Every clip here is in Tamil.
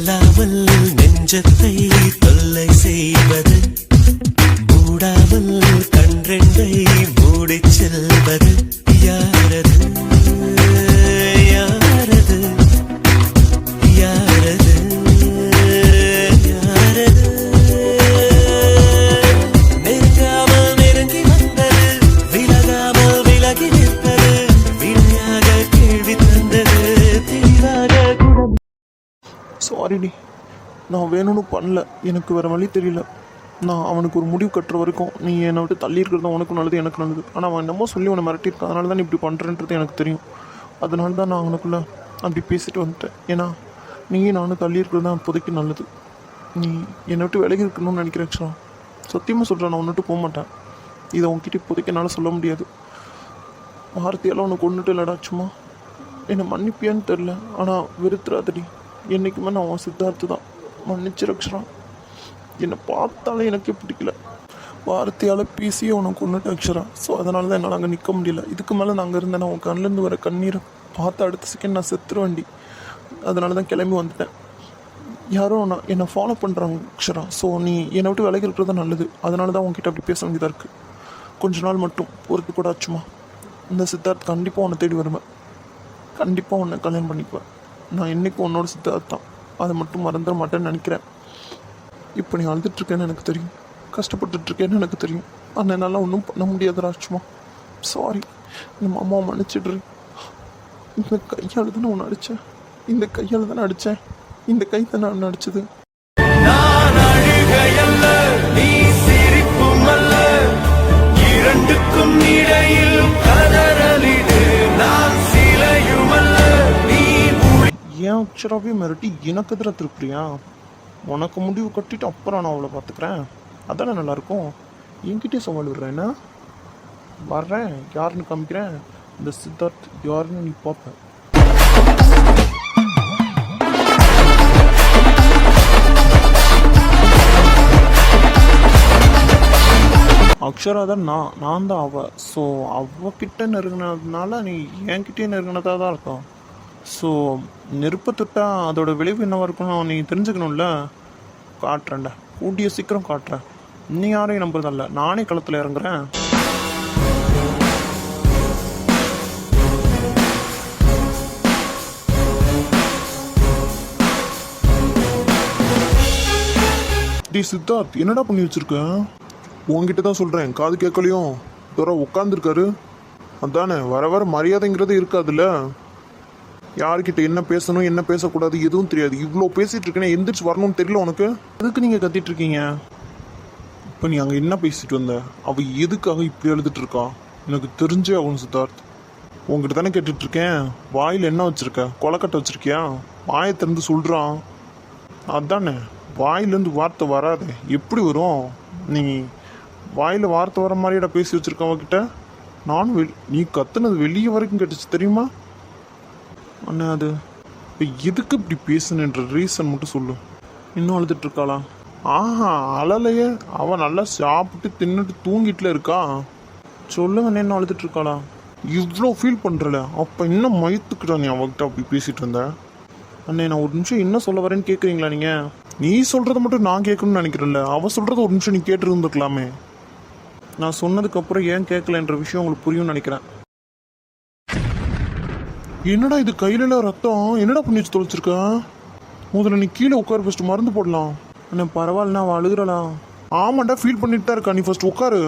சொல்லாமல் நெஞ்சத்தை தொல்லை செய்வது, மூடாமல் கன்றெண்டை மூடிச் செல்வது யாரது யாரது யாரது யாரது? நெருங்காமல் நெருங்கி வந்தது, விலகாமல் விலகி நிற்பது, விடையாக கேள்வி தந்தது, தெளிவாக குணம். சாரிடி, நான் வேணும்னு பண்ணல, எனக்கு வேறு வழி தெரியல. நான் அவனுக்கு ஒரு முடிவு கட்டுற வரைக்கும் நீ என்னை விட்டு தள்ளி இருக்கிறது உனக்கும் நல்லது, எனக்கு நல்லது. ஆனால் அவன் என்னமோ சொல்லி உன்னை மிரட்டியிருக்கான், அதனால தான் நீ இப்படி பண்ணுறன்றது எனக்கு தெரியும். அதனால தான் நான் அவனுக்குள்ளே அப்படி பேசிட்டு வந்துட்டேன். ஏன்னா நீயும் நானும் தள்ளி இருக்கிறது தான் இப்போதைக்கு நல்லது. நீ என்னை விட்டு விலகி இருக்கணும்னு நினைக்கிறேன். ஆக்சுவலாக சத்தியமாக சொல்கிறேன், நான் ஒன்றுட்டு போக மாட்டேன். இதை உன்கிட்ட இப்போதைக்கு என்னால் சொல்ல முடியாது. வார்த்தையெல்லாம் உனக்கு ஒன்றுட்டு இல்லைடா, சும்மா என்னை மன்னிப்பியான்னு தெரில, ஆனால் வெறுத்துறாதடி. என்றைக்குமே நான் அவன் சித்தார்த்து தான். மன்னிச்சு ரக்ஷனா, என்னை பார்த்தாலே எனக்கே பிடிக்கல. வார்த்தையால் பேசியே உனக்கு ஒன்றுட்டு அக்ஷரா. ஸோ அதனால தான் என்னால் அங்கே நிற்க முடியல. இதுக்கு மேலே நான் அங்கே இருந்தேன், உன் கண்ணிலேருந்து வர கண்ணீரை பார்த்து அடுத்த செகண்ட் நான் செத்துருவேண்டி. அதனால தான் கிளம்பி வந்துட்டேன். யாரும் என்னை ஃபாலோ பண்ணுறாங்க அக்ஷரா. ஸோ நீ என்னை விட்டு விலகி இருக்கிறது தான் நல்லது. அதனால தான் உங்ககிட்ட அப்படி பேச வேண்டியதாக இருக்குது. கொஞ்ச நாள் மட்டும் பொறுத்து கூட ஆச்சுமா. இந்த சித்தார்த் கண்டிப்பாக உன்னை தேடி வருவேன், கண்டிப்பாக உன்னை கல்யாணம் பண்ணிக்குவேன். நான் என்றைக்கும் உன்னோட சித்தார்த் தான், அதை மட்டும் மறந்துட மாட்டேன்னு நினைக்கிறேன். இப்போ நீ அழுதுட்ருக்கேன்னு எனக்கு தெரியும், கஷ்டப்பட்டுட்ருக்கேன்னு எனக்கு தெரியும். ஆனால் என்னால் ஒன்றும் பண்ண முடியாது ராஜ்மா. சாரி, நம்ம அம்மாவை மன்னிச்சிடுறேன். இந்த கையால் தானே உன்னை அடித்தேன், இந்த கையால் தானே அடித்தேன், இந்த கை தானே நான் அடித்தது. ஏன் அக்ஷராவே மிரட்டி எனக்கு எதிராக திருப்பியா? உனக்கு முடிவு கட்டிட்டு அப்புறம் நான் அவளை பார்த்துக்கிறேன், அதானே நல்லாயிருக்கும். என்கிட்டே சவால் விடுறேன், என்ன வர்றேன் யாருன்னு காமிக்கிறேன். இந்த சித்தார்த் யாருன்னு நீ பார்ப்பேன். அக்ஷரா தான் நான் தான் அவள். ஸோ அவகிட்ட நெருங்கினதுனால நீ என்கிட்டே நெருங்கினதாக தான் இருக்கும். ஸோ நெருப்பை தொட்டா அதோட விளைவு என்னவா இருக்குன்னு நீ தெரிஞ்சுக்கணும்ல. காட்டுறேன்டா, கூடிய சீக்கிரம் காட்டுறேன். நீ யாரையும் நம்புறதில்ல, நானே களத்தில் இறங்குறேன். டி சித்தார்த், என்னடா பண்ணி வச்சிருக்க? உங்ககிட்ட தான் சொல்கிறேன், காது கேட்கலையும். தூர உட்காந்துருக்காரு, அதானே வர வர மரியாதைங்கிறது இருக்காதுல்ல. யார்கிட்ட என்ன பேசணும் என்ன பேசக்கூடாது எதுவும் தெரியாது. இவ்வளோ பேசிகிட்டு இருக்கேன்னா எந்திரிச்சு வரணும்னு தெரியல உனக்கு. எதுக்கு நீங்கள் கத்திட்டு இருக்கீங்க? இப்போ நீ அங்கே என்ன பேசிட்டு வந்த? அவள் எதுக்காக இப்படி எழுதிட்டு இருக்கா? எனக்கு தெரிஞ்சே ஆகணும் சித்தார்த். உங்ககிட்ட தானே கேட்டுட்ருக்கேன். வாயில் என்ன வச்சுருக்க? கொலைக்கட்டை வச்சுருக்கியா? வாயை திறந்து சொல்கிறான். அதானே, வாயிலேருந்து வார்த்தை வராது, எப்படி வரும்? நீ வாயில் வார்த்தை வர மாதிரிடா பேசி வச்சுருக்க அவகிட்ட. நானும் நீ கத்துனது வெளியே வரைக்கும் கேட்டுச்சு தெரியுமா? அண்ணா அது இப்போ எதுக்கு இப்படி பேசுனன்ற ரீசன் மட்டும் சொல்லு. இன்னும் அழுதுட்ருக்காளா? ஆஹா, அழலையே. அவன் நல்லா சாப்பிட்டு தின்னுட்டு தூங்கிட்டுல இருக்கா. சொல்லுங்க, என்ன அழுதுட்ருக்காளா? இவ்வளோ ஃபீல் பண்ணுறல, அப்போ இன்னும் மயத்துக்கிட்டா நீ அவகிட்ட அப்படி பேசிகிட்டு இருந்த. அண்ணே, நான் ஒரு நிமிஷம் என்ன சொல்ல வரேன்னு கேட்குறீங்களா நீங்கள்? நீ சொல்கிறத மட்டும் நான் கேட்கணும்னு நினைக்கிறேன்ல, அவள் சொல்கிறத ஒரு நிமிஷம் நீ கேட்டு இருந்துக்கலாமே. நான் சொன்னதுக்கப்புறம் ஏன் கேட்கலன்ற விஷயம் உங்களுக்கு புரியும்னு நினைக்கிறேன். என்னடா இது கையில ரத்தம்? என்னடா பண்ணி வச்சு தொலைச்சிருக்க? முதல்ல நீ கீழே உட்காரு, ஃபர்ஸ்ட் மருந்து போடலாம். அண்ணா பரவாயில்லண்ணா, அவள் அழுகுறலாம். ஆமாண்டா, ஃபீல் பண்ணிட்டு தான் இருக்கா. நீ ஃபர்ஸ்ட் உட்காரு.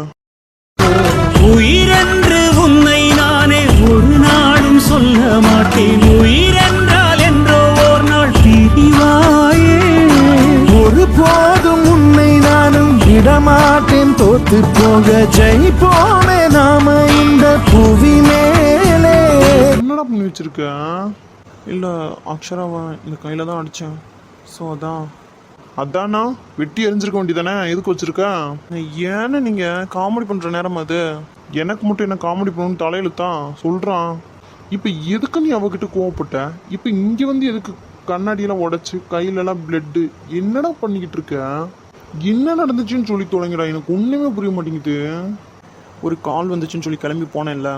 உயிரென்று உன்னை நானே ஒரு நாளும் சொல்ல மாட்டேன். உயிரென்றால் என்றோ ஒரு நாள் பிரிவாயே. ஒரு போதும் உன்னை நானும் விடமாட்டேன். தோத்து போக ஜெயிப்போமே நாம இந்த புவி மேலே. என்னடா பண்ணி வச்சிருக்க? இல்லை அக்ஷராவை இந்த கையில் தான் அடித்தேன். ஸோ அதானா வெட்டி எரிஞ்சிருக்க வேண்டியதானே, எதுக்கு வச்சிருக்க? ஏன்னா நீங்கள் காமெடி பண்ணுற நேரம் அது. எனக்கு மட்டும் என்ன காமெடி பண்ணணும்னு தலையெழுத்தான் சொல்கிறான். இப்போ எதுக்கு நீ அவகிட்ட கோவப்பட்ட? இப்போ இங்கே வந்து எதுக்கு கண்ணாடியெல்லாம் உடச்சி கையிலலாம் பிளட்டு? என்னடா பண்ணிக்கிட்டு இருக்க? என்ன நடந்துச்சுன்னு சொல்லி தொலைங்கடா, எனக்கு ஒன்றுமே புரிய மாட்டேங்குது. ஒரு கால் வந்துச்சுன்னு சொல்லி கிளம்பி போனேன்ல,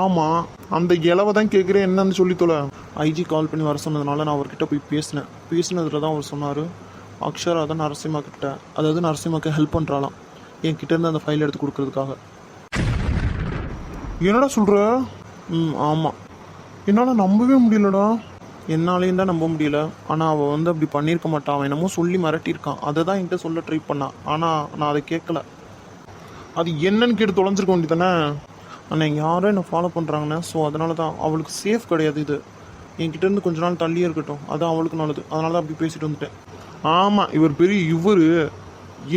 ஆமாம், அந்த இலவை தான் கேட்குறேன், என்னன்னு சொல்லி தொலை. ஐஜி கால் பண்ணி வர சொன்னதுனால நான் அவர்கிட்ட போய் பேசினதுல தான் அவர் சொன்னார், அக்ஷரா தான் நரசிம்மா கிட்ட, அதாவது நரசிம்மாக்கு ஹெல்ப் பண்ணுறாளாம் என்கிட்ட இருந்து அந்த ஃபைல் எடுத்து கொடுக்கறதுக்காக. என்னடா சொல்கிற? ஆமாம், என்னால் நம்பவே முடியலடா. என்னாலேயும் தான் நம்ப முடியல. ஆனால் அவள் வந்து அப்படி பண்ணியிருக்க மாட்டான். அவன் என்னமோ சொல்லி மிரட்டியிருக்கான். அதை தான் என்கிட்ட சொல்ல ட்ரை பண்ணான். ஆனால் நான் அதை கேட்கல. அது என்னன்னு கேட்டு தொலைஞ்சிருக்க வேண்டியதானே. ஆனால் யாரும் என்னை ஃபாலோ பண்ணுறாங்கண்ணே. ஸோ அதனால தான் அவளுக்கு சேஃப் கிடையாது இது. என்கிட்ட இருந்து கொஞ்ச நாள் தள்ளியே இருக்கட்டும், அதான் அவளுக்கு நல்லது. அதனால தான் அப்படி பேசிட்டு வந்துட்டேன். ஆமாம், இவர் பெரிய இவர்.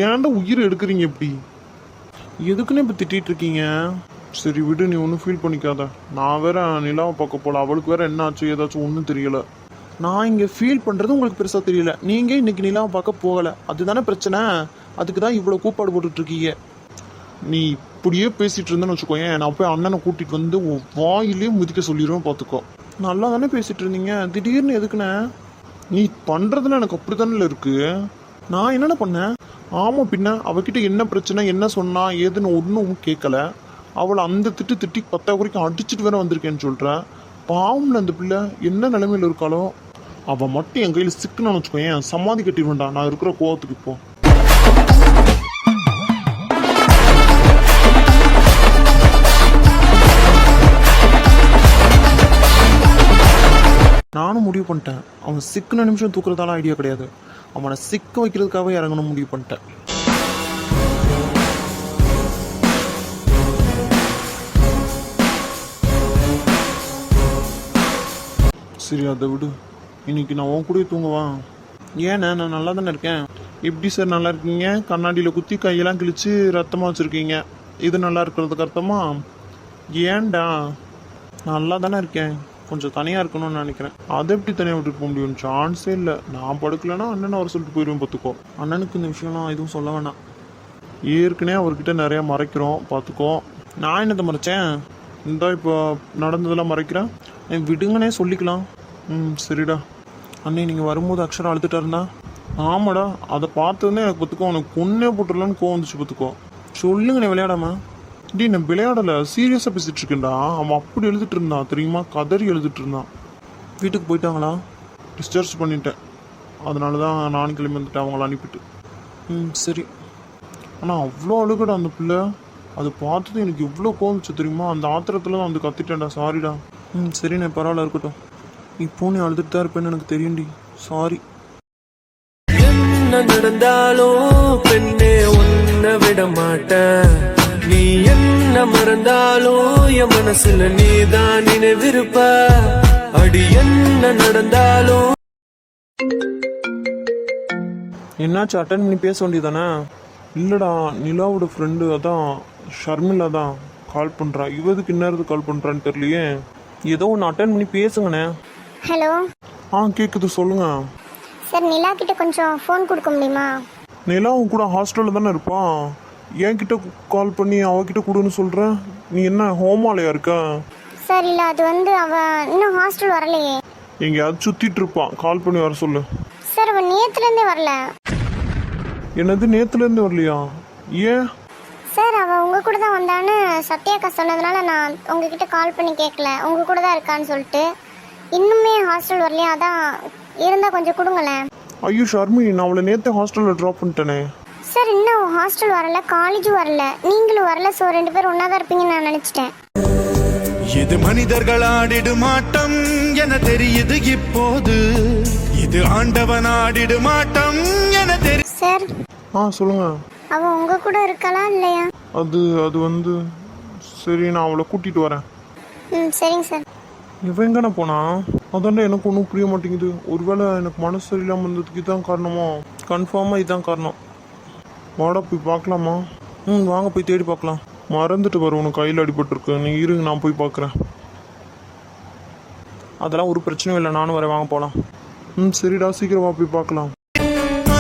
ஏன்டா உயிர் எடுக்கிறீங்க இப்படி? எதுக்குன்னு இப்போ திட்டிகிட்டு இருக்கீங்க? சரி விடு, நீ ஒன்றும் ஃபீல் பண்ணிக்காத. நான் வேற நிலாவை பார்க்க போகல, அவளுக்கு வேற என்ன ஆச்சு ஏதாச்சும் ஒன்றும் தெரியல. நான் இங்கே ஃபீல் பண்ணுறது உங்களுக்கு பெருசாக தெரியல. நீங்கள் இன்னைக்கு நிலாவை பார்க்க போகலை, அதுதானே பிரச்சனை. அதுக்கு தான் இவ்வளோ கூப்பாடு போட்டுட்ருக்கீங்க. நீ இப்படியே பேசிகிட்டு இருந்தேன்னு வச்சுக்கோயேன், நான் போய் அண்ணனை கூட்டிகிட்டு வந்து உன் வாயிலே முதிக்க சொல்லிடுவேன், பார்த்துக்கோ. நல்லா தானே பேசிகிட்டு இருந்தீங்க, திடீர்னு எதுக்குண்ணே? நீ பண்ணுறதுல எனக்கு அப்படி தானே இருக்குது. நான் என்னென்ன பண்ணேன்? ஆமாம், பின்ன அவகிட்ட என்ன பிரச்சனை, என்ன சொன்னா ஏதுன்னு ஒன்றும் கேட்கல. அவளை அந்த திட்டி 10 வரைக்கும் அடிச்சுட்டு வேற வந்திருக்கேன்னு சொல்கிறேன். பாவம்ல அந்த பிள்ளை என்ன நிலைமையில் இருக்காளோ. அவள் மட்டும் என் கையில் சிக்கணும்னு வச்சுக்கோயேன், சமாதி கட்டிடுவேன்டா நான் இருக்கிற கோவத்துக்கு. இப்போ நானும் முடிவு பண்ணிட்டேன். அவன் சிக்கின நிமிஷம் தூக்குறதால ஐடியா கிடையாது, அவனை சிக்க வைக்கிறதுக்காகவே இறங்கணும் முடிவு பண்ணிட்டேன். சரி அதை விடு, இன்னைக்கு நான் உன் கூட தூங்குவா. ஏண்ணே, நான் நல்லா தானே இருக்கேன். எப்படி சார் நல்லா இருக்கீங்க? கண்ணாடியில் குத்தி கையெல்லாம் கிழிச்சு ரத்தமாக வச்சுருக்கீங்க, இது நல்லா இருக்கிறதுக்கு அர்த்தமா? ஏன்டா, நல்லா தானே இருக்கேன். கொஞ்சம் தனியாக இருக்கணும்னு நினைக்கிறேன். அதை எப்படி தனியாக விட்டுட்டு போக முடியும்? சான்ஸே இல்லை. நான் படுக்கலைன்னா அண்ணனை அவர் சொல்லிட்டு போயிடுவேன், பார்த்துக்கோ. அண்ணனுக்கு இந்த விஷயம்லாம் எதுவும் சொல்ல வேணாம். ஏற்கனவே அவர்கிட்ட நிறையா மறைக்கிறோம், பார்த்துக்கோ. நான் என்னத்தை மறைச்சேன்? இந்த இப்போ நடந்ததெல்லாம் மறைக்கிறேன். விடுங்கனே சொல்லிக்கலாம். சரிடா. அண்ணே, நீங்கள் வரும்போது அக்ஷரா அழுதுட்டா இருந்தா? ஆமாடா, அதை பார்த்ததுன்னே எனக்கு பார்த்துக்கோ, அவனுக்கு பொண்ணே போட்டுடலான்னு கோவம் வந்துச்சு, பார்த்துக்கோ. சொல்லுங்கண்ணே விளையாடாம. டே, நான் விளையாடலை, சீரியஸாக பேசிகிட்டு இருக்கேன்டா. அவன் அப்படி எழுதிட்டு இருந்தான் தெரியுமா, கதறி எழுதிட்டு இருந்தான். வீட்டுக்கு போயிட்டாங்களா? டிஸ்சார்ஜ் பண்ணிட்டேன், அதனால தான் நானும் கிளம்பி வந்துட்டேன் அவங்கள அனுப்பிட்டு. சரி. ஆனால் அவ்வளோ அழுகடா அந்த பிள்ளை. அதை பார்த்தது எனக்கு எவ்வளோ கோவந்துச்சு தெரியுமா. அந்த ஆத்திரத்தில் தான் வந்து கத்திட்டேன்டா. சாரிடா. சரிண்ணே, பரவாயில்ல, இருக்கட்டும். இப்போ நீ அழுதுட்டு தான் இருப்பேன்னு எனக்கு தெரியும்டி. சாரி. என்ன நடந்தாலும் பெண்ணே உன்னை விட மாட்டேன். நீ என்ன மறந்தாலும் என் மனசுல நீதான் நினைவிருப்ப. அடி என்ன நடந்தாலும். என்னாச்சு, அட்டன் பண்ணி பேச வேண்டியதானே? இல்லைடா, நிலாவோட ஃப்ரெண்டு அதான் ஷர்மிளா தான் கால் பண்ணுறா. இவதுக்கு இந்நேரத்துக்கு கால் பண்ணுறான்னு தெரியலையே. ஏதோ ஒன்று அட்டன் பண்ணி பேசுங்கண்ணே. ஹலோ. கேட்குது, சொல்லுங்க. சார், நிலா கிட்ட கொஞ்சம் ஃபோன் கொடுக்க முடியுமா? நிலாவும் கூட ஹாஸ்டலில் தானே இருப்பான். என்கிட்ட கால் பண்ணி அவகிட்ட கொடுன்னு சொல்கிறேன். நீ என்ன ஹோமாலையா இருக்க? சார் இல்லை, அது வந்து அவன் இன்னும் ஹாஸ்டல் வரலையே. எங்கேயாவது சுற்றிட்டு இருப்பான், கால் பண்ணி வர சொல்லு. சார், அவன் நேற்றுலேருந்தே வரல. என்னது, நேற்றுலேருந்து வரலையா? ஏன்? சார், அவன் உங்கள் கூட தான் வந்தான்னு சத்யாக்கா சொன்னதுனால நான் உங்ககிட்ட கால் பண்ணி கேட்கல, உங்கள் கூட தான் இருக்கான்னு சொல்லிட்டு. இன்னுமே ஹாஸ்டல் வரலையா? அதான் இருந்தால் கொஞ்சம் கொடுங்களேன். ஐயோ ஷர்மி, நான் அவளை நேற்று ஹாஸ்டலில் ட்ராப் பண்ணிட்டேனே. சார், இன்னும் ஹாஸ்டல் வரல, காலேஜும் வரல, நீங்களும் வரல. ஸோ 2 பேரும் ஒன்றா தான் இருப்பீங்கன்னு நான் நினச்சிட்டேன். இது மனிதர்கள் ஆடிடும் ஆட்டம் என தெரியுது இப்போது. இது ஆண்டவன் ஆடிடும் ஆட்டம் என தெரியும். சார், சொல்லுங்க. அவன் உங்கள் கூட இருக்கலாம் இல்லையா? அது வந்து சரி, நான் அவளை கூட்டிகிட்டு வரேன். சரிங்க சார். இவன் எங்கண்ணா போனா? அதாண்டா எனக்கு ஒன்றும் புரிய மாட்டேங்குது. ஒருவேளை எனக்கு மனசு சரியில்லாமல் இருந்ததுக்கு இதுதான் காரணமா? கன்ஃபார்மாக இதுதான் காரணம். வாடா போய் பார்க்கலாமா? வாங்க போய் தேடி பார்க்கலாம். மறந்துட்டு வர, உனக்கு கையில் அடிபட்டுருக்கு. நீ இருங்க, நான் போய் பார்க்குறேன். அதெல்லாம் ஒரு பிரச்சனையும் இல்லை, நானும் வரேன், வாங்க போகலாம். சரிடா, சீக்கிரமா போய் பார்க்கலாம்.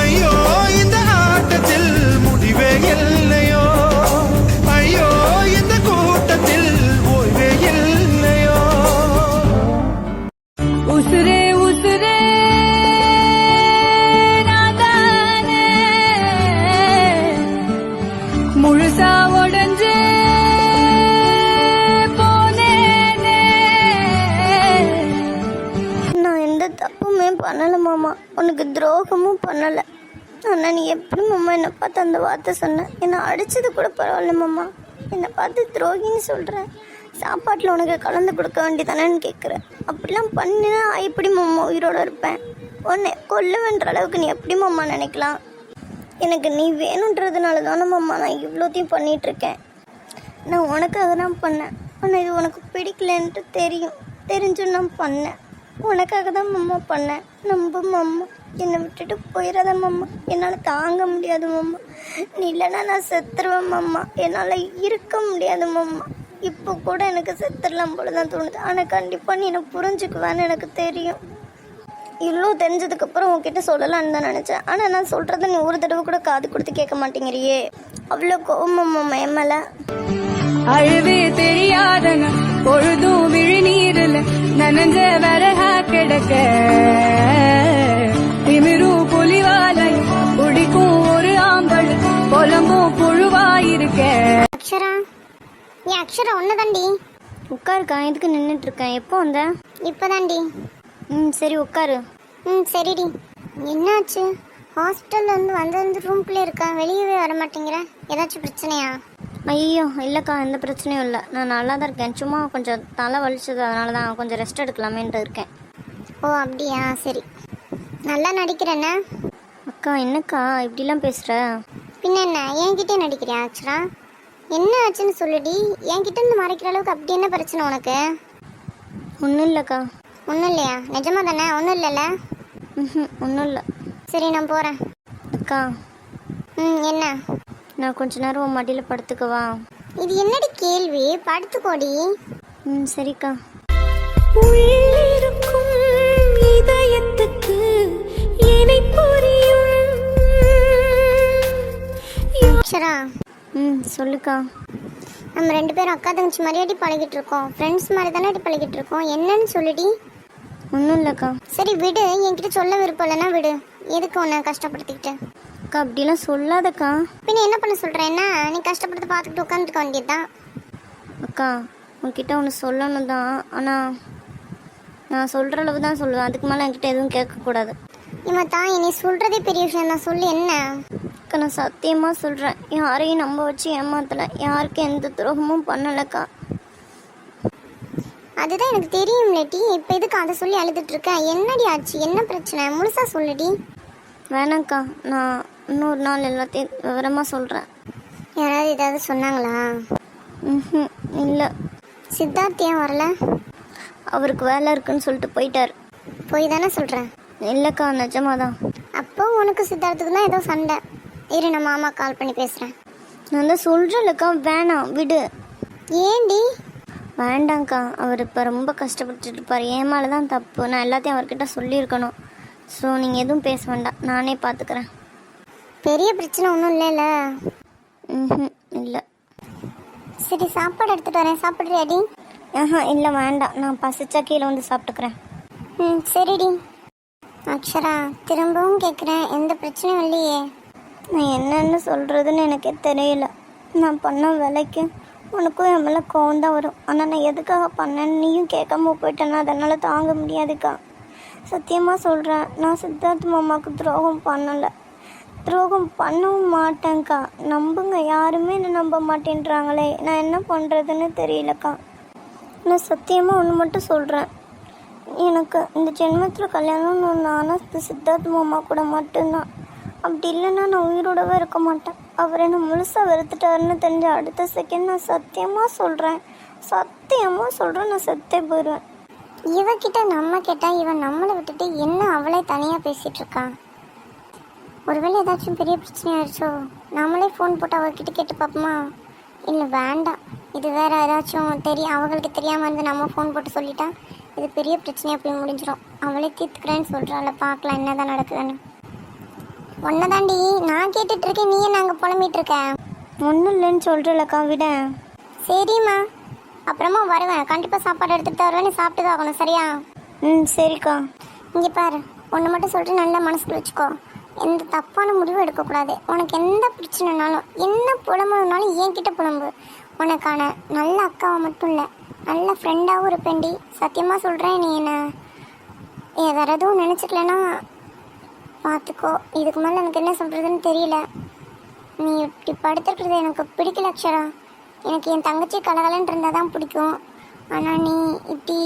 ஐயோ, இந்த ஆட்டத்தில் முடிவே இல்லையோ. ஐயோ, இந்த கூட்டத்தில் ஓய்வே இல்லையோ. உசுரே உசுரே நாதானே முழுசா உடஞ்சே போனே துரோகமும் பண்ணலை. ஆனால் நீ எப்படி மாமா என்னை பார்த்து அந்த வார்த்தை சொன்ன? என்னை அடித்தது கூட பரவாயில்ல மாமா, என்னை பார்த்து துரோகின்னு சொல்கிறேன். சாப்பாட்டில் உனக்கு கலந்து கொடுக்க வேண்டியதானேன்னு கேட்குறேன். அப்படிலாம் பண்ணினா எப்படி மாமா உயிரோடு இருப்பேன்? உன்னை கொல்லுவேன்ற அளவுக்கு நீ எப்படி மாமா நினைக்கலாம்? எனக்கு நீ வேணுன்றதுனால தானே மாமா நான் இவ்வளோத்தையும் பண்ணிகிட்ருக்கேன். நான் உனக்காக தான் பண்ணேன். ஆனால் இது உனக்கு பிடிக்கலன்ட்டு தெரிஞ்சும் நான் பண்ணேன். உனக்காக தான் மாமா பண்ணேன். நம்ப மாமா, என்னை விட்டுட்டு போயிடாத மாமா. என்னால் தாங்க முடியாது மாமா. நீ இல்லைன்னா நான் செத்துருவேன் மாமா. என்னால் இருக்க முடியாது மாமா. இப்போ கூட எனக்கு செத்துடலாம் போல தான் தோணுது. ஆனால் கண்டிப்பாக நீ என்னை புரிஞ்சுக்குவேன்னு எனக்கு தெரியும். இவ்வளோ தெரிஞ்சதுக்கப்புறம் உன்கிட்ட சொல்லலான்னு தான் நினச்சேன். ஆனால் நான் சொல்கிறத நீ ஒரு தடவை கூட காது கொடுத்து கேட்க மாட்டேங்கிறியே. அவ்வளோ கோவம் மாமா என் மேலே. அழுவே தெரியாதன பொழுதும் விழிநீரில் நனஞ்ச வரஹா கிடக்க திமிரும் புலிவாலை குடிக்கும் ஒரு ஆம்பல் புலம்பும் புழுவாயிருக்க. அக்ஷரா, ஏன் அக்ஷரா ஒன்றுதாண்டி. உட்காருக்கா, எதுக்கு நின்றுட்டு இருக்கேன்? எப்போ வந்த? இப்போதாண்டி. சரி உட்காரு. சரிடி. என்னாச்சு? ஹாஸ்பிட்டல்லேருந்து வந்து ரூம்குள்ளே இருக்கேன், வெளியவே வர மாட்டேங்கிற. ஏதாச்சும் பிரச்சனையா? ஐயோ இல்லைக்கா, எந்த பிரச்சனையும் இல்லை. நான் நல்லா தான் இருக்கேன். சும்மா கொஞ்சம் தலை வலிச்சது, அதனால தான் கொஞ்சம் ரெஸ்ட் எடுக்கலாமேன்ட்டு இருக்கேன். ஓ அப்படியா, சரி. நல்லா நடிக்கிறேண்ணே. அக்கா என்னக்கா இப்படிலாம் பேசுகிற? பின்ன என்ன, என்கிட்டே நடிக்கிறியா ஆக்சுவலா? என்ன ஆச்சுன்னு சொல்லுடி. என்கிட்ட இருந்து மறைக்கிற அளவுக்கு அப்படி என்ன பிரச்சனை உனக்கு? ஒன்றும் இல்லைக்கா. ஒன்றும் இல்லையா? நிஜமா தானே? ஒன்றும் இல்லைல்ல? ஒன்றும் இல்லை. சரி நான் போகிறேன். அக்கா. என்ன? நான் கொஞ்ச நேரம் உன் மடியில் படுத்துக்கவா? இது என்னடி கேள்வி? படுத்துக்கோடி. சரிக்கா. உள்ளிருக்கும் இதயத்துக்கு என்னை புரியும். அக்ஷரா. சொல்லுக்கா. நம்ம 2 பேரும் அக்கா தங்கச்சி மாதிரியாடி பழகிட்டு இருக்கோம். ஃப்ரெண்ட்ஸ் மாதிரி தானே பழகிட்டு இருக்கோம். என்னன்னு சொல்லுடி. ஒன்றும் இல்லைக்கா. சரி விடு, என்கிட்ட சொல்ல விருப்பம் இல்லைன்னா விடு. எதுக்கு உன்னை கஷ்டப்படுத்திக்கிட்டு? அக்கா அப்படிலாம் சொல்லாதக்கா. பின்ன என்ன பண்ண சொல்கிறேன்னா, நீ கஷ்டப்படுத்த பார்த்துக்கிட்டு உட்காந்துருக்க வேண்டியதுதான். அக்கா உன்கிட்ட ஒன்று சொல்லணும் தான், ஆனால் நான் சொல்கிற அளவு தான் சொல்லுவேன். அதுக்கு மேலே என்கிட்ட எதுவும் கேட்கக்கூடாது. இவன் தான் நீ சொல்கிறதே பெரிய விஷயம் தான். சொல்லு என்ன? அக்கா நான் சத்தியமாக சொல்கிறேன், யாரையும் நம்ப வச்சு ஏமாத்தலை. யாருக்கும் எந்த துரோகமும் பண்ணலைக்கா. அதுதான் எனக்கு தெரியும் லேட்டி. இப்போ எதுக்கு அதை சொல்லி அழுதுட்டு இருக்க? என்னடி ஆச்சு? என்ன பிரச்சனை? முழுசா சொல்லுடி. வேணாங்க்கா, நான் இன்னொரு நாள் எல்லாத்தையும் விவரமாக சொல்கிறேன். யாராவது ஏதாவது சொன்னாங்களா? இல்லை. சித்தார்த் ஏன் வரல? அவருக்கு வேலை இருக்குன்னு சொல்லிட்டு போயிட்டார். போய் தானே சொல்கிறேன். இல்லைக்கா நிஜமாதான். அப்போ உனக்கு சித்தார்த்துக்கு தான் ஏதோ சண்டை. இரு நான் மாமா கால் பண்ணி பேசுகிறேன். நான் தான் சொல்கிறேன்லக்கா, வேணாம் விடு. ஏண்டி? வேண்டாங்க்கா, அவர் இப்போ ரொம்ப கஷ்டப்பட்டுட்டு இருப்பார். என் மேலே தான் தப்பு. நான் எல்லாத்தையும் அவர்கிட்ட சொல்லியிருக்கணும். ஸோ நீங்கள் எதுவும் பேச வேண்டாம், நானே பார்த்துக்கிறேன். பெரிய பிரச்சனை ஒன்றும் இல்லைல்ல? இல்லை. சரி சாப்பாடு எடுத்துகிட்டு வரேன், சாப்பிட்றியாடி? இல்லை வேண்டாம், நான் பசிச்சா கீழே வந்து சாப்பிட்டுக்கிறேன். சரிடி. அக்ஷரா திரும்பவும் கேட்குறேன், எந்த பிரச்சனையும் இல்லையே? நான் என்னென்னு சொல்கிறதுன்னு எனக்கே தெரியல. நான் பண்ண வேலைக்கு உனக்கும் என் மேலே கோவம் தான் வரும். ஆனால் நான் எதுக்காக பண்ணேன்னு நீயும் கேட்காம போயிட்டேன்னா அதனால் தாங்க முடியாதுக்கா. சத்தியமாக சொல்கிறேன், நான் சித்தார்த் மாமாவுக்கு துரோகம் பண்ணலை. துரோகம் பண்ணவும் மாட்டேங்க்கா. நம்புங்க, யாருமே என்னை நம்ப மாட்டேன்றாங்களே. நான் என்ன பண்ணுறதுன்னு தெரியலக்கா. நான் சத்தியமாக ஒன்று மட்டும் சொல்கிறேன், எனக்கு இந்த ஜென்மத்தில் கல்யாணம்னு ஒன்று ஆனால் சித்தார்த் மாமா கூட மட்டும்தான். அப்படி இல்லைன்னா நான் உயிரோடவே இருக்க மாட்டேன். அவர் என்னை முழுசாக வெறுத்துட்டாருன்னு தெரிஞ்ச அடுத்த செகண்ட் நான் சத்தியமாக சொல்கிறேன் நான் செத்தே போயிடுவேன். இவகிட்ட நம்ம கேட்டால் இவன் நம்மளை விட்டுட்டு என்ன அவளே தனியாக பேசிகிட்டு இருக்கான். ஒருவேளை ஏதாச்சும் பெரிய பிரச்சனை ஆயிடுச்சோ? நம்மளே ஃபோன் போட்டு அவர்கிட்ட கேட்டு பார்ப்போமா? இல்லை வேண்டாம், இது வேறு ஏதாச்சும் அவங்களுக்கு தெரியாமல் இருந்து நம்ம ஃபோன் போட்டு சொல்லிட்டா இது பெரிய பிரச்சனையாக போய் முடிஞ்சிடும். அவளே தீர்த்துக்கிறேன்னு சொல்கிறாள். பார்க்கலாம் என்ன தான் நடக்குதுன்னு. ஒன்னதாண்டி நான் கேட்டுட்டு இருக்கேன், நீயே நாங்கள் புலம்பிட்டு இருக்க. ஒன்றும் இல்லைன்னு சொல்கிறலக்கா, விட. சரிம்மா, அப்புறமா வருவேன். கண்டிப்பாக சாப்பாடு எடுத்துகிட்டு வருவேன், நீ சாப்பிட்டு தான் ஆகணும், சரியா? சரிக்கா. இங்கே பாரு, ஒன்று மட்டும் சொல்லிட்டு நல்லா மனசுக்கு வச்சுக்கோ. எந்த தப்பான முடிவும் எடுக்கக்கூடாது. உனக்கு எந்த பிரச்சனைனாலும் என்ன புலம்புனாலும் என்கிட்ட புலம்பு. உனக்கான நல்ல அக்காவை மட்டும் இல்லை, நல்ல ஃப்ரெண்டாகவும் இருப்பேன்டி. சத்தியமாக சொல்கிறேன். நீ என்ன வேறு எதுவும் நினச்சிக்கலன்னா பார்த்துக்கோ. இதுக்கு மேலே எனக்கு என்ன சொல்கிறதுன்னு தெரியல. நீ இப்படி படுத்துருக்கிறது எனக்கு பிடிக்கல அக்ஷரா. எனக்கு என் தங்கச்சி கலகலன்னு இருந்தால் தான் பிடிக்கும். ஆனால் நீ இப்படி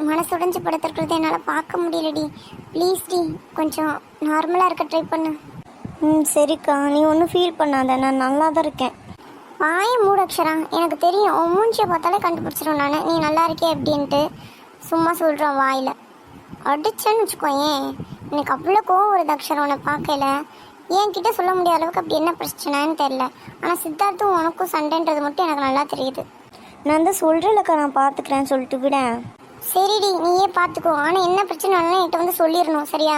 மனசுடைஞ்சு படுத்துருக்கிறது என்னால் பார்க்க முடியலடி. ப்ளீஸ் டி, கொஞ்சம் நார்மலாக இருக்க ட்ரை பண்ணு. சரிக்கா, நீ ஒன்றும் ஃபீல் பண்ணாத, நான் நல்லா தான் இருக்கேன். வாயை மூடு அக்ஷரா. எனக்கு தெரியும், உன் மூஞ்சியை பார்த்தாலே கண்டுபிடிச்சிடும் நான் நீ நல்லா இருக்கே அப்படின்ட்டு. சும்மா சொல்கிறோம் வாயில். அடிச்சேன்னு வச்சுக்கோயேன், எனக்கு அவ்வளோ கோவம் வருது அக்ஷரா உன்னை பார்க்கல. என்கிட்ட சொல்ல முடியாத அளவுக்கு அப்படி என்ன பிரச்சனைன்னு தெரில. ஆனால் சித்தார்த்தும் உனக்கும் சண்டைன்றது மட்டும் எனக்கு நல்லா தெரியுது. நான் தான் சொல்கிறேன்லக்கா, நான் பார்த்துக்கிறேன்னு சொல்லிட்டு விட. சரிடி, நீயே பார்த்துக்கோ. ஆனால் என்ன பிரச்சனை என்கிட்ட வந்து சொல்லிடணும், சரியா?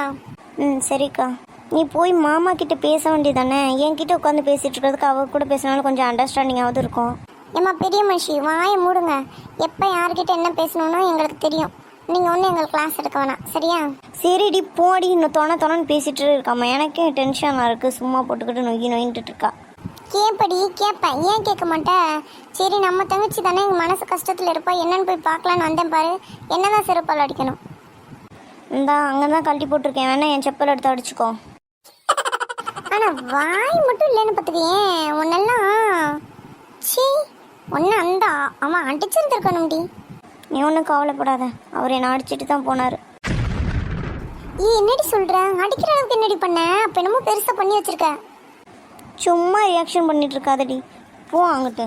சரிக்கா. நீ போய் மாமா கிட்ட பேச வேண்டியதானே. என்கிட்ட உட்காந்து பேசிகிட்டு இருக்கிறதுக்கு அவ கூட பேசினாலும் கொஞ்சம் அண்டர்ஸ்டாண்டிங்காவது இருக்கும். ஏம்மா பெரிய மனுஷி, வாயை மூடுங்க. எப்போ யார்கிட்ட என்ன பேசணும்னு எங்களுக்கு தெரியும். நீங்கள் ஒன்றும் எங்களுக்கு கிளாஸ் எடுக்க வேணாம், சரியா? சரிடி போடி. இன்னும் தொணன்னு பேசிகிட்டு இருக்காம்மா. எனக்கே டென்ஷனாக இருக்குது. சும்மா போட்டுக்கிட்டு நொயின்ட்டு இருக்கா. கேட்படி, கேட்பேன். ஏன் கேட்க மாட்டேன்? சரி, நம்ம தங்கச்சி தானே, எங்கள் மனசு கஷ்டத்தில் இருப்பா. என்னன்னு போய் பார்க்கலான்னு வந்தேன் பாரு. என்னதான் செருப்பால் அடிக்கணும். இந்தா அங்கே தான் கழட்டி போட்டிருக்கேன், வேணா என் செப்பல் எடுத்து அடிச்சுக்கோ. ஆனால் வாய் மட்டும் இல்லைன்னு பார்த்துக்கேன். ஒன்னெல்லாம் சி ஒன்று அந்த அவன் அடிச்சிருந்துருக்கணும்டி. நீ ஒன்றும் கவலைப்படாத, அவர் என்னை அடிச்சுட்டு தான் போனார். என்னடி சொல்கிற? அடிக்கிற அளவுக்கு என்னடி பண்ண? அப்போ என்னமோ பெருசாக பண்ணி வச்சுருக்க. சும்மா ரியாக்ஷன் பண்ணிட்டு இருக்காதடி, போ அங்கிட்டு.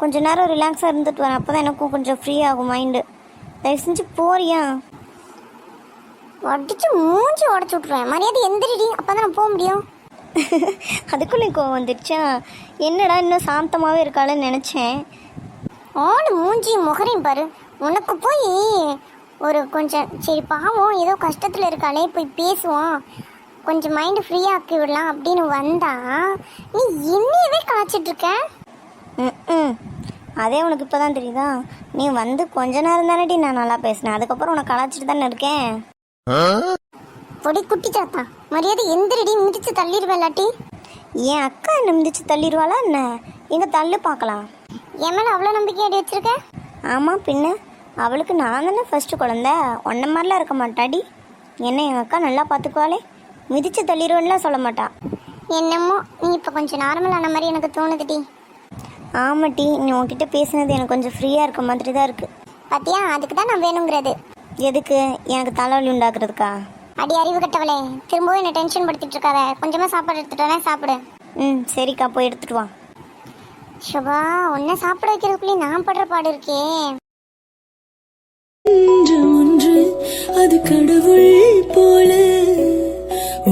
கொஞ்ச நேரம் ரிலாக்ஸாக இருந்துட்டு வரேன், அப்போ தான் எனக்கும் கொஞ்சம் ஃப்ரீ ஆகும் மைண்டு. தயவு செஞ்சு போறியா? அடிச்சு மூஞ்சி உடச்சி விட்ருவேன். மரியாதை எந்திரிடி, அப்போ தான் நான் போக முடியும். அதுக்குள்ளே கோவம் வந்துடுச்சா? என்னடா இன்னும் சாந்தமாகவே இருக்காளன்னு நினச்சேன். ஆடு மூஞ்சி முகரையும் பாரு. உனக்கு போய் ஒரு கொஞ்சம் சரி பாவம் ஏதோ கஷ்டத்தில் இருக்காளே, போய் பேசுவோம், கொஞ்சம் மைண்டு ஃப்ரீயாக ஆக்கி விடலாம் அப்படின்னு வந்தா நீ என்னையவே கலாச்சிட்ருக்க. அதே உனக்கு இப்போ தான் தெரியுதா? நீ வந்து கொஞ்ச நேரம் தானடி நான் நல்லா பேசினேன், அதுக்கப்புறம் உனக்கு கலாச்சிட்டு தானே இருக்கேன். பொடி குட்டி சாத்தா, மரியாதை எந்திரடி, மிதிச்சு தள்ளிடுவேன். இல்லாட்டி என் அக்கா என்ன மிதிச்சு தள்ளிடுவாளா என்ன? எங்க தள்ளு பார்க்கலாம். என் மேலே அவ்வளோ நம்பிக்கை அடி வச்சிருக்க? ஆமாம், பின்ன அவளுக்கு நான் தானே ஃபர்ஸ்ட் குழந்தை. ஒன்றை மாதிரிலாம் இருக்க மாட்டாடி. என்ன எங்கள் அக்கா நல்லா பார்த்துக்குவாளே, மிதிச்சு தள்ளிடுவேன்லாம் சொல்ல மாட்டா. என்னமோ நீ இப்போ கொஞ்சம் நார்மலான மாதிரி எனக்கு தோணுதுடி. ஆமாட்டி, நீ உன்கிட்ட பேசினது எனக்கு கொஞ்சம் ஃப்ரீயாக இருக்க மாதிரி தான் இருக்குது. பார்த்தியா, அதுக்கு தான் நான் வேணுங்கிறது. எதுக்கு? எனக்கு தலைவலி உண்டாக்குறதுக்கா? அடி அறிவு கட்டவளே, திரும்பவும் என்ன டென்ஷன் படுத்திட்டு இருக்காத. கொஞ்சமாக சாப்பாடு எடுத்துட்டு வரேன், சாப்பிடு. சரிக்கா, போய் எடுத்துட்டு வா. சுபா, உன்னை சாப்பிட வைக்கிறதுக்குள்ளே நான் படுற பாடு இருக்கே. ஒன்று அது கடவுள் போல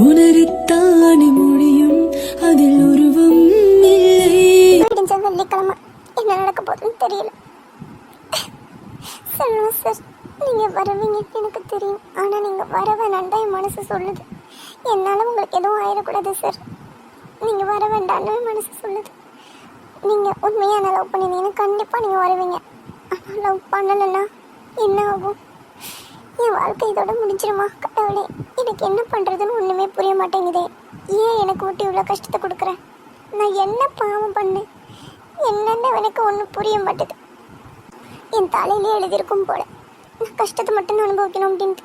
உணரத்தானே முடியும், அதில் உருவம் இல்லை. வெள்ளிக்கிழமை என்ன நடக்க போகுதுன்னு தெரியல. சொல்லுங்க சார், நீங்கள் வருவீங்க எனக்கு தெரியும். ஆனால் நீங்கள் வர வேணான்னு தான் என் மனசு சொல்லுது. என்னால் உங்களுக்கு எதுவும் ஆயிடக்கூடாது சார். நீங்கள் வர வேண்டான்னு மனசு சொல்லுது. நீங்கள் உண்மையாக லவ் பண்ணினீங்கன்னா கண்டிப்பாக நீங்கள் வருவீங்க. ஆனால் லவ் பண்ணலைன்னா என்ன ஆகும்? என் வாழ்க்கை இதோட முடிஞ்சிருமா? கடவுளே, எனக்கு என்ன பண்ணுறதுன்னு ஒன்றுமே புரிய மாட்டேங்குதே. ஏன் எனக்கு விட்டு இவ்வளோ கஷ்டத்தை கொடுக்குறேன்? நான் என்ன பாவம் பண்ணேன்? என்னென்ன எனக்கு ஒன்றும் புரிய மாட்டேது. என் தலையிலே எழுதியிருக்கும் போல நான் கஷ்டத்தை மட்டும் அனுபவிக்கணும் அப்படின்ட்டு.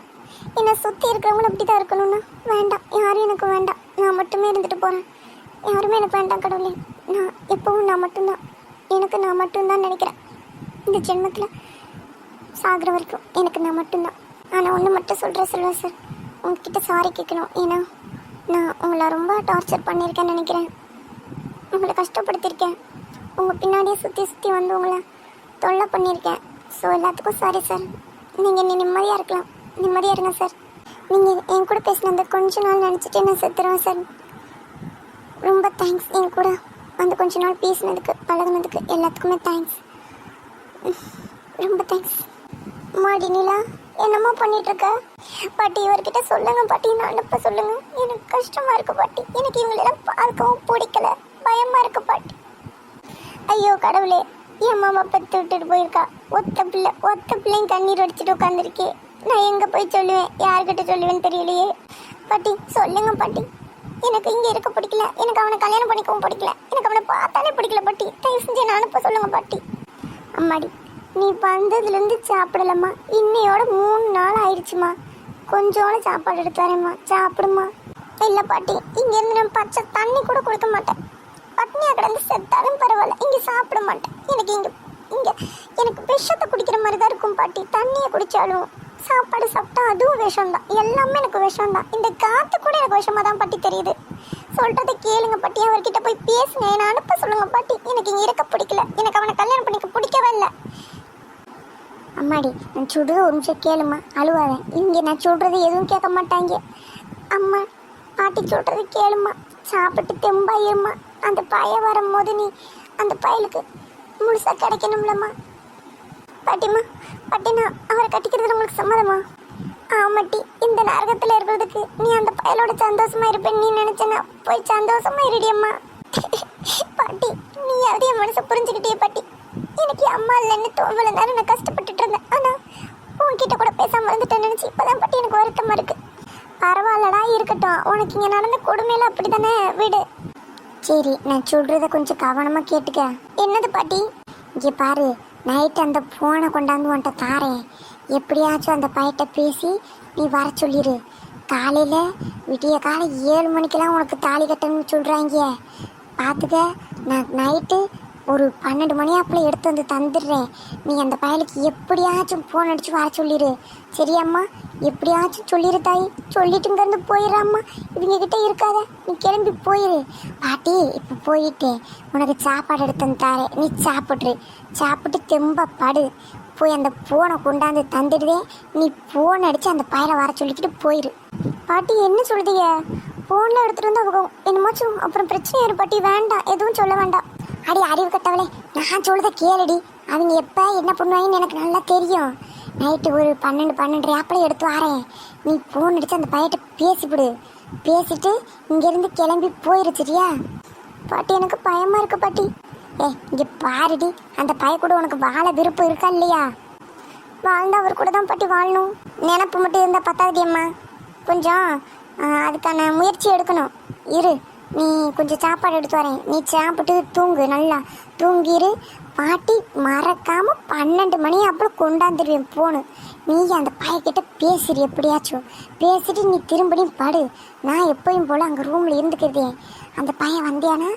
என்னை சுற்றி இருக்கிறவங்களும் அப்படி தான் இருக்கணும்னா வேண்டாம், யாரும் எனக்கு வேண்டாம். நான் மட்டுமே இருந்துட்டு போகிறேன். யாருமே எனக்கு வேண்டாம் கடவுளே. நான் எப்பவும் நான் மட்டும்தான், எனக்கு நான் மட்டும்தான் நினைக்கிறேன். இந்த ஜென்மத்தில் சாகிற வரைக்கும் எனக்கு நான் மட்டும்தான். ஆனால் ஒன்று மட்டும் சொல்கிறேன் செல்வா சார், உங்ககிட்ட சாரி கேட்கணும். ஏன்னா நான் உங்களை ரொம்ப டார்ச்சர் பண்ணியிருக்கேன்னு நினைக்கிறேன். உங்களை கஷ்டப்படுத்தியிருக்கேன். உங்கள் பின்னாடியே சுற்றி வந்து உங்களை தொல்லை பண்ணியிருக்கேன். ஸோ எல்லாத்துக்கும் சாரி சார். நீங்கள் என்ன நிம்மதியாக இருக்கலாம், நிம்மதியாக இருங்க சார். நீங்கள் என் கூட பேசின அந்த கொஞ்ச நாள் நினச்சிட்டு நான் செத்துருவேன் சார். ரொம்ப தேங்க்ஸ். என் கூட அந்த கொஞ்ச நாள் பேசினதுக்கு, பழகினதுக்கு எல்லாத்துக்குமே தேங்க்ஸ். ரொம்ப தேங்க்ஸ். மாடி நிலா, என்னம்மா பண்ணிகிட்ருக்க? பாட்டி, இவர்கிட்ட சொல்லுங்க பாட்டி, நான் அனுப்ப சொல்லுங்க. எனக்கு கஷ்டமாக இருக்குது பாட்டி. எனக்கு இவங்களெல்லாம் பார்க்கவும் பிடிக்கல, பயமாக இருக்கு பாட்டி. ஐயோ கடவுளே, என் மாமா பெற்று விட்டுட்டு போயிருக்கா. ஒத்த பிள்ளைங்க கண்ணீர் அடிச்சுட்டு உட்காந்துருக்கே. நான் எங்கே போய் சொல்லுவேன், யார்கிட்ட சொல்லுவேன்னு தெரியலையே. பாட்டி சொல்லுங்க பாட்டி, எனக்கு இங்கே இருக்க பிடிக்கல, எனக்கு அவனை கல்யாணம் பண்ணிக்கவும் பிடிக்கல, எனக்கு அவனை பார்த்தாலே பிடிக்கல பாட்டி. தயவு செஞ்சு நான் அனுப்ப சொல்லுங்க பாட்டி. அம்மாடி, நீ வந்ததுலேருந்து சாப்பிடலம்மா. இன்னையோட 3 நாள் ஆயிடுச்சுமா. கொஞ்சோட சாப்பாடு எடுத்து வரேம்மா, சாப்பிடுமா. இல்லை பாட்டி, இங்கேருந்து நான் பச்சை தண்ணி கூட குடிக்க மாட்டேன். பட்னியாக கிடந்து செத்தாலும் பரவாயில்ல, இங்கே சாப்பிட மாட்டேன். எனக்கு இங்கே எனக்கு விஷத்தை குடிக்கிற மாதிரி தான் இருக்கும் பாட்டி. தண்ணியை குடித்தாலும் சாப்பாடு சாப்பிட்டா அதுவும் விஷம்தான். எல்லாமே எனக்கு விஷம்தான். இந்த காற்று கூட எனக்கு விஷமாக தான் பாட்டி தெரியுது. சொல்கிறத கேளுங்க பாட்டி. அவர்கிட்ட போய் பேசுங்க, என்னை அனுப்ப சொல்லுங்க பாட்டி. எனக்கு இங்கே இருக்க பிடிக்கல. எனக்கு அவனை கல்யாணம் பண்ணிக்க பிடிக்கவே இல்லை. அம்மாடி, நான் சொல்கிறது ஒரு நிமிஷம் கேளுமா, அழுவாத. இங்கே நான் சொல்கிறது எதுவும் கேட்க மாட்டாங்க. அம்மா, பாட்டி சொல்கிறது கேளுமா, சாப்பிட்டு தெம்பாயிருமா. அந்த பைய வரும்போது நீ அந்த பயலுக்கு முழுசாக கிடைக்கணும்லம்மா. பாட்டிம்மா, பாட்டி, நான் அவரை கட்டிக்கிறது உங்களுக்கு சம்மதமா? ஆமாட்டி, இந்த நரகத்தில் இருக்கிறதுக்கு நீ அந்த பயலோட சந்தோஷமா இருப்பேன்னு நீ நினச்சேன்னா போய் சந்தோஷமா இருடியம்மா. பாட்டி, நீ யாவது என் மனசை புரிஞ்சுக்கிட்டே பாட்டி. எனக்கு அம்மா இல்லைன்னு தோல்வல நேரம் நான் கஷ்டப்பட்டுட்டு இருந்தேன். ஆனால் உன்கிட்ட கூட பேசாமல் இருந்துட்டேன்னு நினச்சி இப்போதான் பாட்டி எனக்கு வருத்தமாக இருக்குது. பரவாயில்லடா, இருக்கட்டும். உனக்கு இங்கே நடந்த கொடுமையில அப்படி தானே, விடு. சரி, நான் சொல்கிறத கொஞ்சம் கவனமாக கேட்டுக்க. என்னது பாட்டி? இங்கே பாரு, நைட்டு அந்த ஃபோனை கொண்டாந்து உன்ட்ட தாரேன். எப்படியாச்சும் அந்த பையட்ட பேசி நீ வர சொல்லிடு. காலையில் விடிய காலை 7 மணிக்கெல்லாம் உனக்கு தாலி கட்டணும்னு சொல்கிறாங்க. பார்த்துக்க, நான் நைட்டு ஒரு 12 மணியாப்பில் எடுத்து வந்து தந்துடுறேன். நீ அந்த பயலுக்கு எப்படியாச்சும் ஃபோன் அடித்து வர சொல்லிடு. சரியாம்மா? எப்படியாச்சும் சொல்லிடு தாய். சொல்லிட்டு இங்கேருந்து போயிடுறாம்மா. இவங்ககிட்ட இருக்காத, நீ கிளம்பி போயிடு. பாட்டி, இப்போ போயிட்டு உனக்கு சாப்பாடு எடுத்து வந்து தாரேன். நீ சாப்பிட்டு தெம்ப படு. போய் அந்த ஃபோனை கொண்டாந்து தந்துடுதே. நீ ஃபோன் அடித்து அந்த பயலை வர சொல்லிக்கிட்டு போயிடு. பாட்டி, என்ன சொல்லுதீங்க? ஃபோனில் எடுத்துகிட்டு வந்து அவங்க என்னமாச்சும் அப்புறம் பிரச்சனை ஆயிரும் பாட்டி. வேண்டாம், எதுவும் சொல்ல வேண்டாம். அடி அறிவு கட்டவளே, நான் சொல்றத கேளுடி. அவங்க எப்போ என்ன பண்ணுவாங்கன்னு எனக்கு நல்லா தெரியும். நைட்டு ஒரு 12:30 எடுத்து வரேன். நீ ஃபோன் அடித்து அந்த பையட்ட பேசிவிடு. பேசிட்டு இங்கேருந்து கிளம்பி போயிரு. சரியா பாட்டி? எனக்கு பயமாக இருக்கு பாட்டி. இங்கே பாருடி, அந்த பைய கூட உனக்கு வாழ விருப்பம் இருக்கா இல்லையா? வாழ்ந்தா அவர் கூட தான் பாட்டி வாழணும். நினப்பு மட்டும் இருந்தால் பத்தாதுடியம்மா. கொஞ்சம் அதுக்கான முயற்சி எடுக்கணும். இரு, நீ கொஞ்சம் சாப்பாடு எடுத்து வரேன். நீ சாப்பிட்டு தூங்கு, நல்லா தூங்கிரு. பாட்டி மறக்காமல் 12 மணி அப்புறம் கொண்டாந்துடுவேன் ஃபோனு. நீ அந்த பையன்கிட்ட பேசுறி, எப்படியாச்சும் பேசிட்டு நீ திரும்படியும் படு. நான் எப்பயும் போல் அங்கே ரூமில் இருந்துக்கிறதே. அந்த பையன் வந்தியானா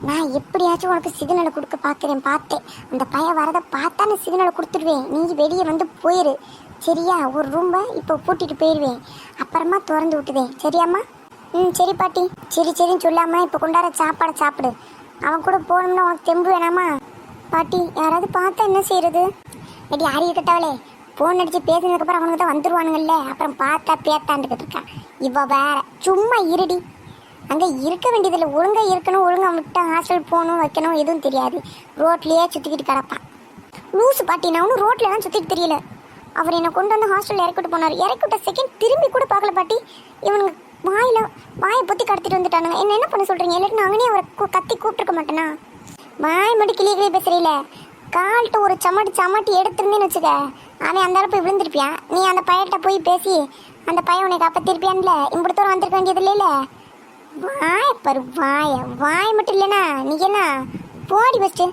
நான் எப்படியாச்சும் உனக்கு சிக்னலை கொடுக்க பார்த்தேன். அந்த பையன் வரதை பார்த்தா நான் சிக்னலை கொடுத்துடுவேன். நீ வெளியே வந்து போயிரு. சரியா? ஒரு ரூமை இப்போ பூட்டிட்டு போயிடுவேன். அப்புறமா திறந்து விட்டுதேன். சரியாம்மா? சரி பாட்டி. சரின்னு சொல்லாமல் இப்போ கொண்டாட சாப்பாடை சாப்பிடு. அவன் கூட போகணும்னா உனக்கு தெம்பு வேணாமா? பாட்டி, யாராவது பார்த்தா என்ன செய்யறது? எடி அறிய கட்டாவளே, ஃபோன் அடித்து பேசினதுக்கப்புறம் அவனுக்கு தான் வந்துடுவானுங்கல்ல. அப்புறம் பார்த்தா பேத்தாண்டுக்கிட்டு இருக்கான். இவ வேற. சும்மா இருடி. அங்கே இருக்க வேண்டியதில்லை. ஒழுங்காக இருக்கணும். ஒழுங்காக விட்டு ஹாஸ்டல் போகணும், வைக்கணும், எதுவும் தெரியாது. ரோட்லேயே சுற்றிக்கிட்டு கிடப்பான். லூசு பாட்டி. நான் ஒன்றும் ரோட்லலாம் சுற்றிட்டு தெரியல. அவர் என்னை கொண்டு வந்து ஹாஸ்டலில் இறக்கிட்டு போனார். இறக்கிவிட்ட செகண்ட் திரும்பி கூட பார்க்கல பாட்டி. இவனுங்க வாயை பொத்தி கடத்திட்டு வந்துட்டானுங்க. என்ன பண்ண சொல்கிறீங்க? இல்லாட்டி நாங்களே அவரை கத்தி கூப்பிட்டுருக்க மாட்டேனா? வாய் மட்டும் கிளியே பேசுறீல. கால்ட்டு ஒரு சமாட்டி எடுத்துருந்தேன்னு வச்சுக்க, அவன் அந்த அளவுக்கு விழுந்திருப்பியான். நீ அந்த பையன்கிட்ட போய் பேசி அந்த பையன் உனக்கு காப்பாற்றிருப்பியான்ல. இப்படி தூரம் வந்திருக்க வேண்டியது இல்லைல்ல. வாய் மட்டும் இல்லைனா நீ என்ன போடி வச்சு.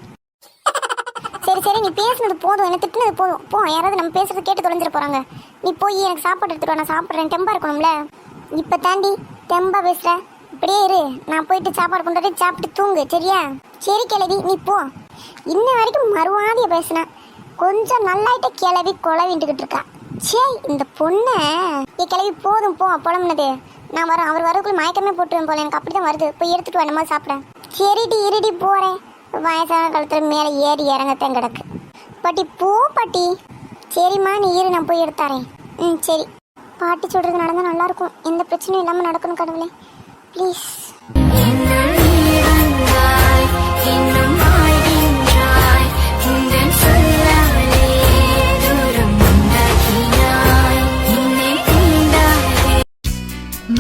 சரி, நீ பேசுனது போதும், என்ன திட்டுனது போதும். போ, யாராவது நம்ம பேசுறது கேட்டு தொலைஞ்சிட போகிறாங்க. நீ போய் எனக்கு சாப்பாடு எடுத்துட்டு வா. நான் சாப்பிட்றேன். தெம்பா இருக்கணும்ல. இப்போ தாண்டி தெம்பா பேசுகிற. இப்படியே இரு, நான் போயிட்டு சாப்பாடு கொண்டு சாப்பிட்டு தூங்கு. சரியா? சரி கிளவி, நீ போ. இன்ன வரைக்கும் மறுவாதிய பேசுனேன். கொஞ்சம் நல்லாயிட்ட கிளவி கொலவின்ட்டுக்கிட்டு இருக்கா. சே, இந்த பொண்ணை கிளவி போதும். போ, புலம்புனது. நான் வரேன். அவர் வரக்குள்ள மயக்கமே போட்டுருவேன் போல. எனக்கு அப்படி தான் வருது. போய் எடுத்துட்டு வேணுமா சாப்பிட. சரிடி, இருடி போகிறேன். வயசான காலத்தில் மேலே ஏறி இறங்கத்தான் கிடக்கு. பாட்டி போ பாட்டி. சரிம்மா, நீ இரு, நான் போய் எடுத்தாரேன். சரி. பாட்டி சொல்கிறது நடந்தால் நல்லாயிருக்கும். எந்த பிரச்சனையும் இல்லாமல் நடக்கணும் கடவுளே, ப்ளீஸ்.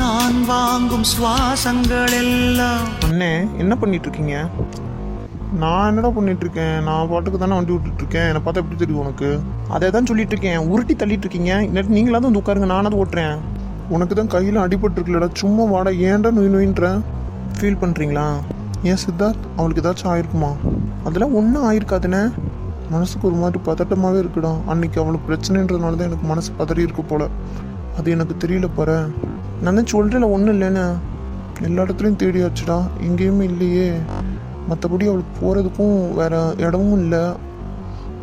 நான் வாங்கும் சுவாசங்கள் எல்லாம். அண்ணே, என்ன பண்ணிட்டு இருக்கீங்க? நான் என்னடா பண்ணிட்டு இருக்கேன்? நான் பாட்டுக்கு தானே வண்டி விட்டுட்டு இருக்கேன். என்னை பார்த்தா எப்படி தெரியும் உனக்கு? அதே தான் சொல்லிட்டு இருக்கேன். உருட்டி தள்ளிட்டு இருக்கீங்க. இல்லாட்டி நீங்களாவது வந்து உட்காருங்க, நானாவது ஓட்டுறேன். உனக்கு தான் கையில் அடிபட்டுருக்குல்லடா, சும்மா வாடா. ஏன்டா நொயின்றேன்? ஃபீல் பண்ணுறீங்களா? ஏன் சித்தார்த், அவளுக்கு ஏதாச்சும் ஆயிருக்குமா? அதெல்லாம் ஒன்றும் ஆயிருக்காதுண்ணே. மனசுக்கு ஒரு மாதிரி பதட்டமாகவே இருக்குடா. அன்னைக்கு அவளுக்கு பிரச்சனைன்றதுனால தான் எனக்கு மனசு பதறி இருக்கு போல. அது எனக்கு தெரியல பாரு. நான் தான் சொல்கிறேன் ஒன்றும் இல்லைன்னு. எல்லா இடத்துலையும் தேடியாச்சுடா, எங்கேயுமே இல்லையே. மற்றபடி அவளுக்கு போகிறதுக்கும் வேற இடமும் இல்லை,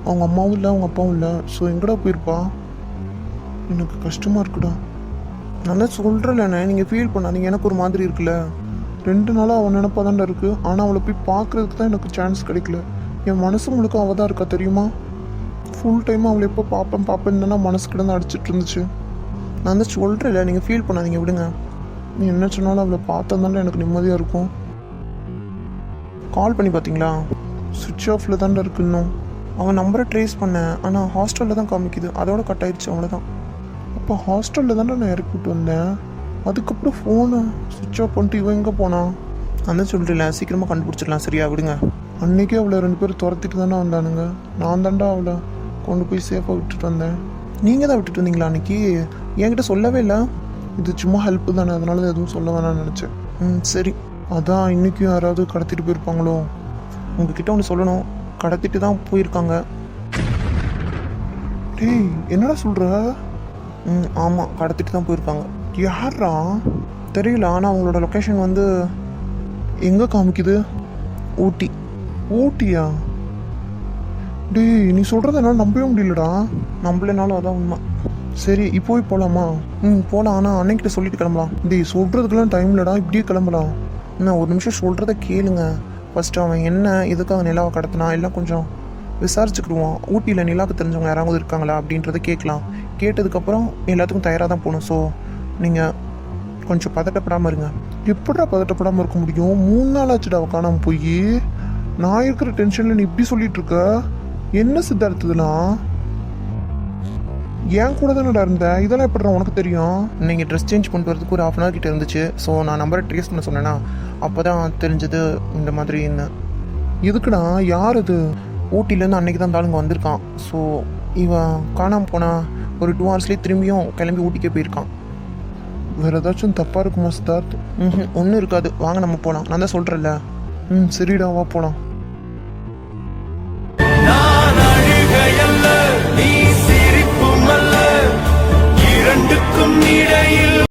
அவங்க அம்மாவும் இல்லை அவங்க அப்பாவும் இல்லை. ஸோ எங்கடா போயிருப்பா? எனக்கு கஷ்டமாக இருக்குடா. நான் தான் சொல்கிறேன்லண்ணே, நீங்கள் ஃபீல் பண்ணாதீங்க. எனக்கு ஒரு மாதிரி இருக்குல்ல, 2 நாளாக அவன் நினப்பா தான்டா இருக்குது. ஆனால் அவளை போய் பார்க்குறதுக்கு தான் எனக்கு சான்ஸ் கிடைக்கல. என் மனசு முழுக்க அவள் தான் இருக்கா தெரியுமா? ஃபுல் டைம் அவளை எப்போ பார்ப்பேன் தானே மனசு கிடந்து அடிச்சிட்டு இருந்துச்சு. நான் தான் சொல்கிறேன்ல, நீங்கள் ஃபீல் பண்ணாதீங்க, விடுங்க. நீ என்ன சொன்னாலும் அவளை பார்த்தா தானே எனக்கு நிம்மதியாக இருக்கும். கால் பண்ணி பார்த்தீங்களா? சுவிட்ச் ஆஃபில் தான்டா இருக்கு. இன்னும் அவன் நம்பரை ட்ரேஸ் பண்ணேன், ஆனால் ஹாஸ்டலில் தான் காமிக்குது. அதோட கட் ஆயிடுச்சு, அவ்வளோதான். அப்போ ஹாஸ்டலில் தானே நான் இறக்கிட்டு வந்தேன். அதுக்கப்புறம் ஃபோனை சுவிட்ச் ஆஃப் பண்ணிட்டு இவன் எங்கே போனான்? அந்த சொல்லிட்டுல சீக்கிரமாக கண்டுபிடிச்சிடலாம், சரியா? விடுங்க. அன்றைக்கே அவளை 2 பேரும் துரத்திட்டு தானே வந்தானுங்க. நான் தாண்டா அவளை கொண்டு போய் சேஃபாக விட்டுட்டு வந்தேன். நீங்கள் தான் விட்டுட்டு வந்தீங்களா அன்றைக்கி? என்கிட்ட சொல்லவே இல்லை. இது சும்மா ஹெல்ப்பு தானே, அதனால தான் எதுவும் சொல்ல வேணாம்னு நினச்சேன். சரி. அதான் இன்றைக்கும் யாராவது கடத்திட்டு போயிருப்பாங்களோ? உங்ககிட்ட ஒன்று சொல்லணும், கடத்திட்டு தான் போயிருக்காங்க. டேய், என்னடா சொல்கிற? ஆமாம், கடத்திட்டு தான் போயிருக்காங்க. யாரா தெரியல, ஆனால் அவங்களோட லொக்கேஷன் வந்து எங்கே காமிக்குது? ஊட்டி. ஊட்டியா? டேய், நீ சொல்கிறத என்னால் நம்பவே முடியலடா. நம்பலைனாலும் அதான் உண்மை. சரி, இப்போ போகலாமா? போகலாம். ஆனால் அன்னைக்கிட்ட சொல்லிட்டு கிளம்பலாம். டேய், சொல்கிறதுக்கெல்லாம் டைம் இல்லைடா, இப்படியே கிளம்பலாம். நான் ஒரு நிமிஷம் சொல்கிறத கேளுங்க. ஃபஸ்ட்டு அவன் என்ன எதுக்காக நிலாவை கடத்தினா எல்லாம் கொஞ்சம் விசாரிச்சுக்கிடுவோம். ஊட்டியில் நிலாவுக்கு தெரிஞ்சவங்க யாராவது இருக்காங்களா அப்படின்றத கேட்கலாம். கேட்டதுக்கப்புறம் எல்லாத்துக்கும் தயாராக தான் போகணும். ஸோ நீங்கள் கொஞ்சம் பதட்டப்படாமல் இருங்க. எப்படா பதட்டப்படாமல் இருக்க முடியும்? 3 நாள் ஆச்சுடா அவள் காணாமல் போய். நான் இருக்கிற டென்ஷனில் நீ இப்படி சொல்லிட்டு இருக்க. என்ன சித்தார்த்ததுலாம் ஏன் கூட தானடா இருந்தேன். இதெல்லாம் எப்படிடா உனக்கு தெரியும்? நீங்கள் ட்ரெஸ் சேஞ்ச் பண்ணிட்டு வரதுக்கு ஒரு 1/2 hour கிட்ட இருந்துச்சு. ஸோ நான் நம்பரை ட்ரேஸ் பண்ண சொன்னேன்னா அப்போ தான் தெரிஞ்சது இந்த மாதிரி. என்ன எதுக்குடா? யார் இது? ஊட்டிலேருந்து அன்றைக்கி தான் தாளுங்க வந்திருக்கான். ஸோ இவன் காணாமல் போனால் ஒரு 2 hours திரும்பியும் கிளம்பி ஊட்டிக்கே போயிருக்கான். வேறு ஏதாச்சும் தப்பாக இருக்குமா சித்தார்த்? ஒன்றும் இருக்காது, வாங்க நம்ம போகலாம். நான் தான் சொல்கிறேன்ல. சரிடா, வா போகலாம்.